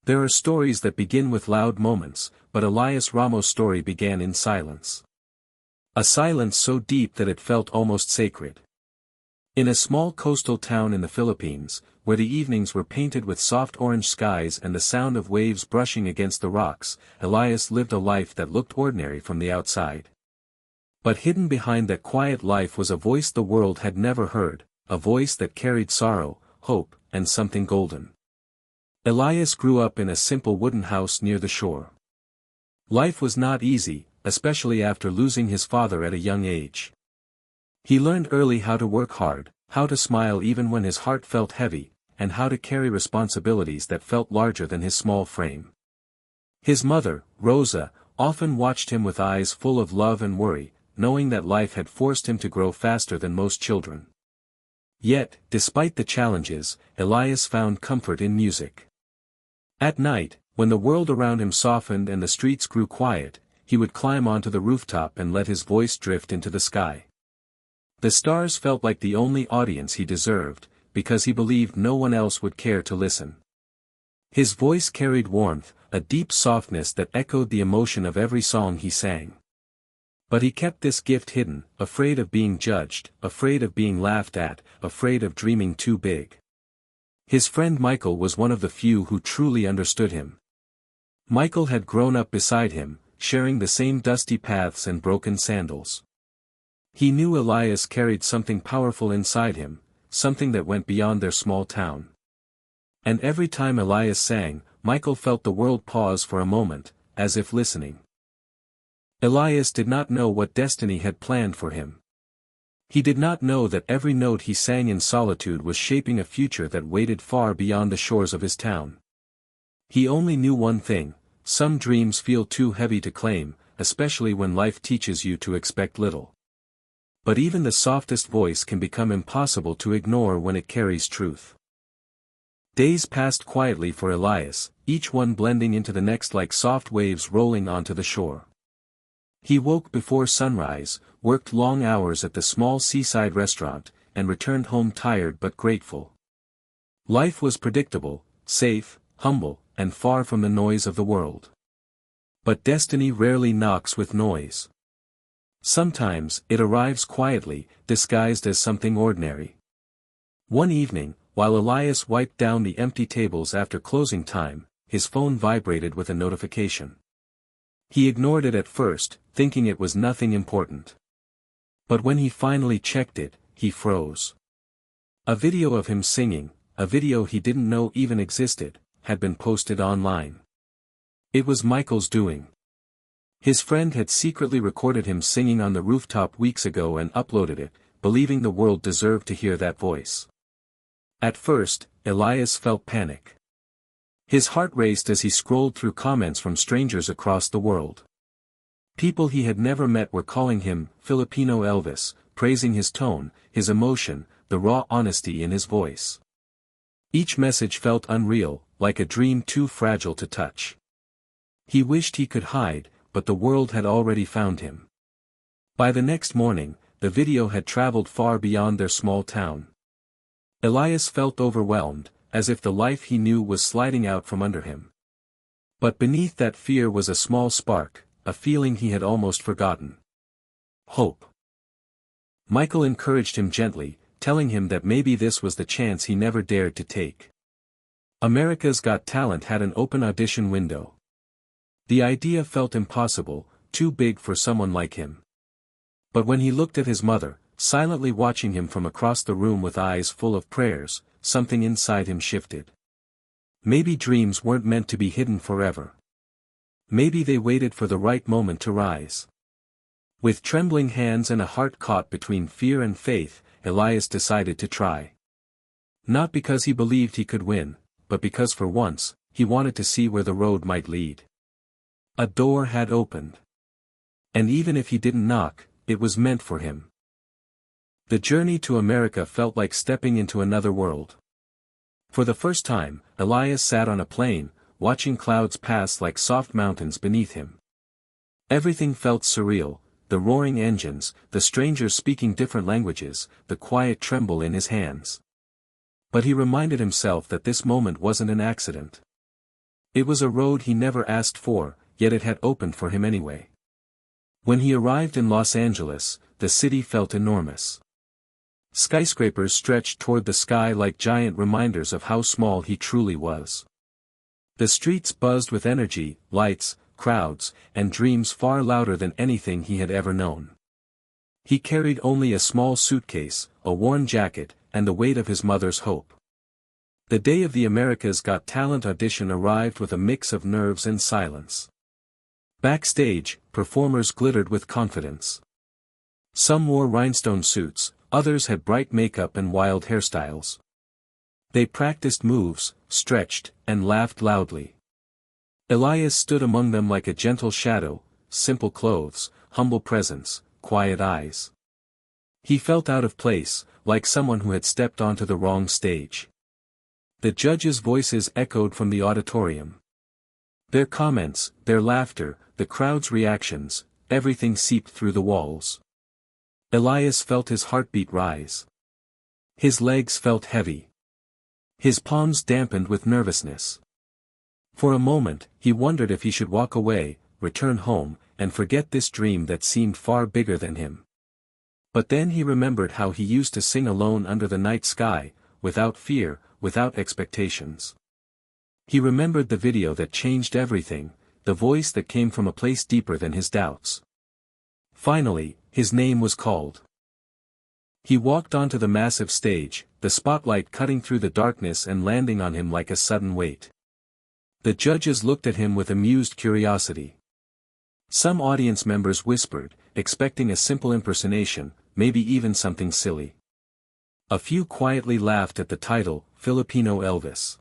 There are stories that begin with loud moments, but Elias Ramos' story began in silence. A silence so deep that it felt almost sacred. In a small coastal town in the Philippines, where the evenings were painted with soft orange skies and the sound of waves brushing against the rocks, Elias lived a life that looked ordinary from the outside. But hidden behind that quiet life was a voice the world had never heard, a voice that carried sorrow, hope, and something golden. Elias grew up in a simple wooden house near the shore. Life was not easy, especially after losing his father at a young age. He learned early how to work hard, how to smile even when his heart felt heavy, and how to carry responsibilities that felt larger than his small frame. His mother, Rosa, often watched him with eyes full of love and worry, knowing that life had forced him to grow faster than most children. Yet, despite the challenges, Elias found comfort in music. At night, when the world around him softened and the streets grew quiet, he would climb onto the rooftop and let his voice drift into the sky. The stars felt like the only audience he deserved, because he believed no one else would care to listen. His voice carried warmth, a deep softness that echoed the emotion of every song he sang. But he kept this gift hidden, afraid of being judged, afraid of being laughed at, afraid of dreaming too big. His friend Michael was one of the few who truly understood him. Michael had grown up beside him, sharing the same dusty paths and broken sandals. He knew Elias carried something powerful inside him, something that went beyond their small town. And every time Elias sang, Michael felt the world pause for a moment, as if listening. Elias did not know what destiny had planned for him. He did not know that every note he sang in solitude was shaping a future that waited far beyond the shores of his town. He only knew one thing: some dreams feel too heavy to claim, especially when life teaches you to expect little. But even the softest voice can become impossible to ignore when it carries truth. Days passed quietly for Elias, each one blending into the next like soft waves rolling onto the shore. He woke before sunrise, worked long hours at the small seaside restaurant, and returned home tired but grateful. Life was predictable, safe, humble, and far from the noise of the world. But destiny rarely knocks with noise. Sometimes, it arrives quietly, disguised as something ordinary. One evening, while Elias wiped down the empty tables after closing time, his phone vibrated with a notification. He ignored it at first, thinking it was nothing important. But when he finally checked it, he froze. A video of him singing, a video he didn't know even existed, had been posted online. It was Michael's doing. His friend had secretly recorded him singing on the rooftop weeks ago and uploaded it, believing the world deserved to hear that voice. At first, Elias felt panic. His heart raced as he scrolled through comments from strangers across the world. People he had never met were calling him Filipino Elvis, praising his tone, his emotion, the raw honesty in his voice. Each message felt unreal, like a dream too fragile to touch. He wished he could hide, but the world had already found him. By the next morning, the video had traveled far beyond their small town. Elias felt overwhelmed, as if the life he knew was sliding out from under him. But beneath that fear was a small spark, a feeling he had almost forgotten. Hope. Michael encouraged him gently, telling him that maybe this was the chance he never dared to take. America's Got Talent had an open audition window. The idea felt impossible, too big for someone like him. But when he looked at his mother, silently watching him from across the room with eyes full of prayers, something inside him shifted. Maybe dreams weren't meant to be hidden forever. Maybe they waited for the right moment to rise. With trembling hands and a heart caught between fear and faith, Elias decided to try. Not because he believed he could win, but because for once, he wanted to see where the road might lead. A door had opened. And even if he didn't knock, it was meant for him. The journey to America felt like stepping into another world. For the first time, Elias sat on a plane, watching clouds pass like soft mountains beneath him. Everything felt surreal, the roaring engines, the strangers speaking different languages, the quiet tremble in his hands. But he reminded himself that this moment wasn't an accident. It was a road he never asked for, yet it had opened for him anyway. When he arrived in Los Angeles, the city felt enormous. Skyscrapers stretched toward the sky like giant reminders of how small he truly was. The streets buzzed with energy, lights, crowds, and dreams far louder than anything he had ever known. He carried only a small suitcase, a worn jacket, and the weight of his mother's hope. The day of the America's Got Talent audition arrived with a mix of nerves and silence. Backstage, performers glittered with confidence. Some wore rhinestone suits, others had bright makeup and wild hairstyles. They practiced moves, stretched, and laughed loudly. Elias stood among them like a gentle shadow, simple clothes, humble presence, quiet eyes. He felt out of place, like someone who had stepped onto the wrong stage. The judges' voices echoed from the auditorium. Their comments, their laughter, the crowd's reactions, everything seeped through the walls. Elias felt his heartbeat rise. His legs felt heavy. His palms dampened with nervousness. For a moment, he wondered if he should walk away, return home, and forget this dream that seemed far bigger than him. But then he remembered how he used to sing alone under the night sky, without fear, without expectations. He remembered the video that changed everything, the voice that came from a place deeper than his doubts. Finally, his name was called. He walked onto the massive stage, the spotlight cutting through the darkness and landing on him like a sudden weight. The judges looked at him with amused curiosity. Some audience members whispered, expecting a simple impersonation, maybe even something silly. A few quietly laughed at the title, Filipino Elvis.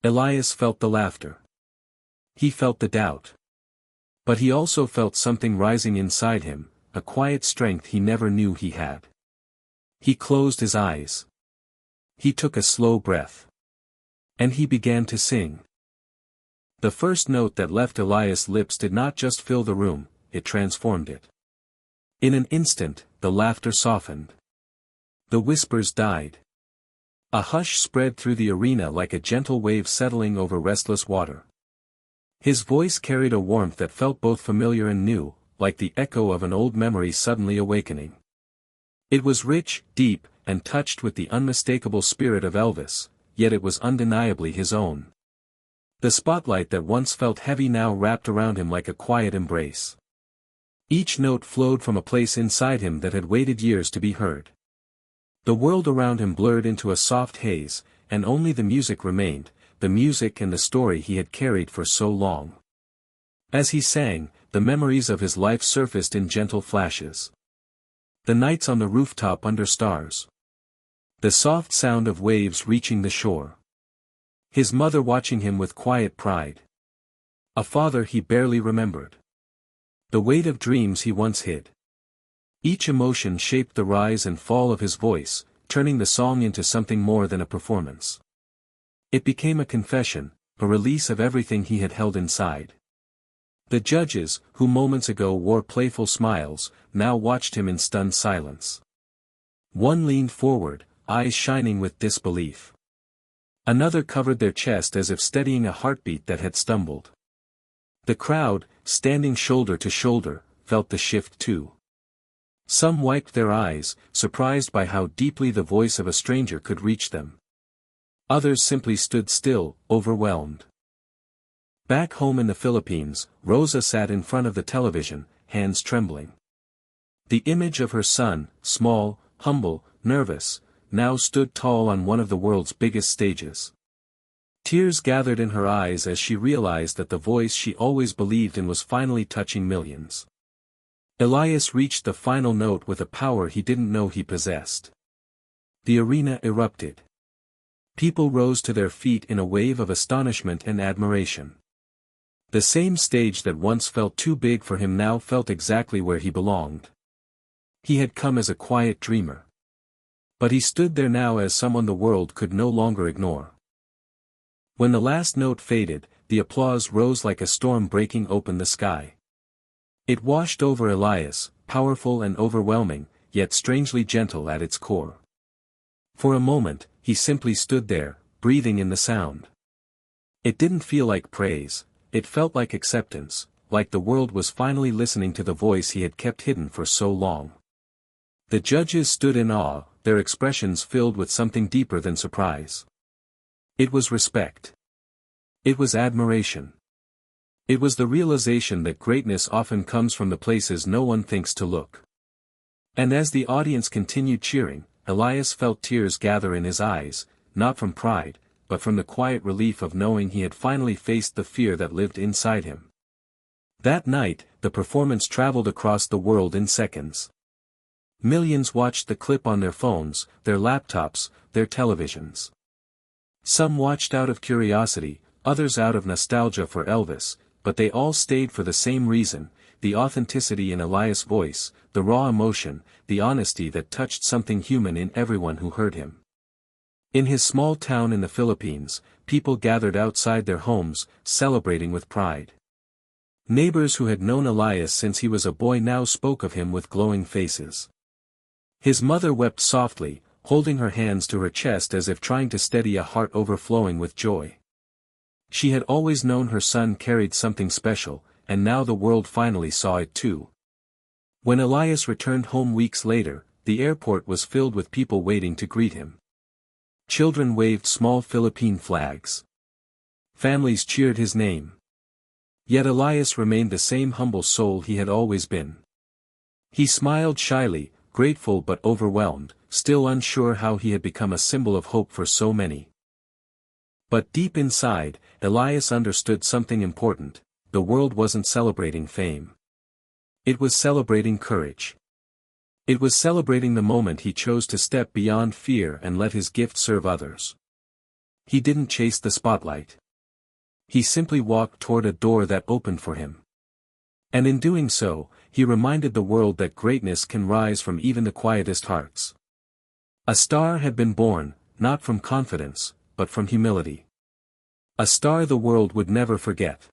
Elias felt the laughter. He felt the doubt. But he also felt something rising inside him, a quiet strength he never knew he had. He closed his eyes. He took a slow breath. And he began to sing. The first note that left Elias' lips did not just fill the room, it transformed it. In an instant, the laughter softened. The whispers died. A hush spread through the arena like a gentle wave settling over restless water. His voice carried a warmth that felt both familiar and new, like the echo of an old memory suddenly awakening. It was rich, deep, and touched with the unmistakable spirit of Elvis, yet it was undeniably his own. The spotlight that once felt heavy now wrapped around him like a quiet embrace. Each note flowed from a place inside him that had waited years to be heard. The world around him blurred into a soft haze, and only the music remained, the music and the story he had carried for so long. As he sang, the memories of his life surfaced in gentle flashes. The nights on the rooftop under stars. The soft sound of waves reaching the shore. His mother watching him with quiet pride. A father he barely remembered. The weight of dreams he once hid. Each emotion shaped the rise and fall of his voice, turning the song into something more than a performance. It became a confession, a release of everything he had held inside. The judges, who moments ago wore playful smiles, now watched him in stunned silence. One leaned forward, eyes shining with disbelief. Another covered their chest as if steadying a heartbeat that had stumbled. The crowd, standing shoulder to shoulder, felt the shift too. Some wiped their eyes, surprised by how deeply the voice of a stranger could reach them. Others simply stood still, overwhelmed. Back home in the Philippines, Rosa sat in front of the television, hands trembling. The image of her son, small, humble, nervous, now stood tall on one of the world's biggest stages. Tears gathered in her eyes as she realized that the voice she always believed in was finally touching millions. Elias reached the final note with a power he didn't know he possessed. The arena erupted. People rose to their feet in a wave of astonishment and admiration. The same stage that once felt too big for him now felt exactly where he belonged. He had come as a quiet dreamer. But he stood there now as someone the world could no longer ignore. When the last note faded, the applause rose like a storm breaking open the sky. It washed over Elias, powerful and overwhelming, yet strangely gentle at its core. For a moment, he simply stood there, breathing in the sound. It didn't feel like praise, it felt like acceptance, like the world was finally listening to the voice he had kept hidden for so long. The judges stood in awe, their expressions filled with something deeper than surprise. It was respect. It was admiration. It was the realization that greatness often comes from the places no one thinks to look. And as the audience continued cheering, Elias felt tears gather in his eyes, not from pride, but from the quiet relief of knowing he had finally faced the fear that lived inside him. That night, the performance traveled across the world in seconds. Millions watched the clip on their phones, their laptops, their televisions. Some watched out of curiosity, others out of nostalgia for Elvis, but they all stayed for the same reason: the authenticity in Elias' voice, the raw emotion, the honesty that touched something human in everyone who heard him. In his small town in the Philippines, people gathered outside their homes, celebrating with pride. Neighbors who had known Elias since he was a boy now spoke of him with glowing faces. His mother wept softly, holding her hands to her chest as if trying to steady a heart overflowing with joy. She had always known her son carried something special, and now the world finally saw it too. When Elias returned home weeks later, the airport was filled with people waiting to greet him. Children waved small Philippine flags. Families cheered his name. Yet Elias remained the same humble soul he had always been. He smiled shyly, grateful but overwhelmed, still unsure how he had become a symbol of hope for so many. But deep inside, Elias understood something important: the world wasn't celebrating fame. It was celebrating courage. It was celebrating the moment he chose to step beyond fear and let his gift serve others. He didn't chase the spotlight. He simply walked toward a door that opened for him. And in doing so, he reminded the world that greatness can rise from even the quietest hearts. A star had been born, not from confidence, but from humility. A star the world would never forget.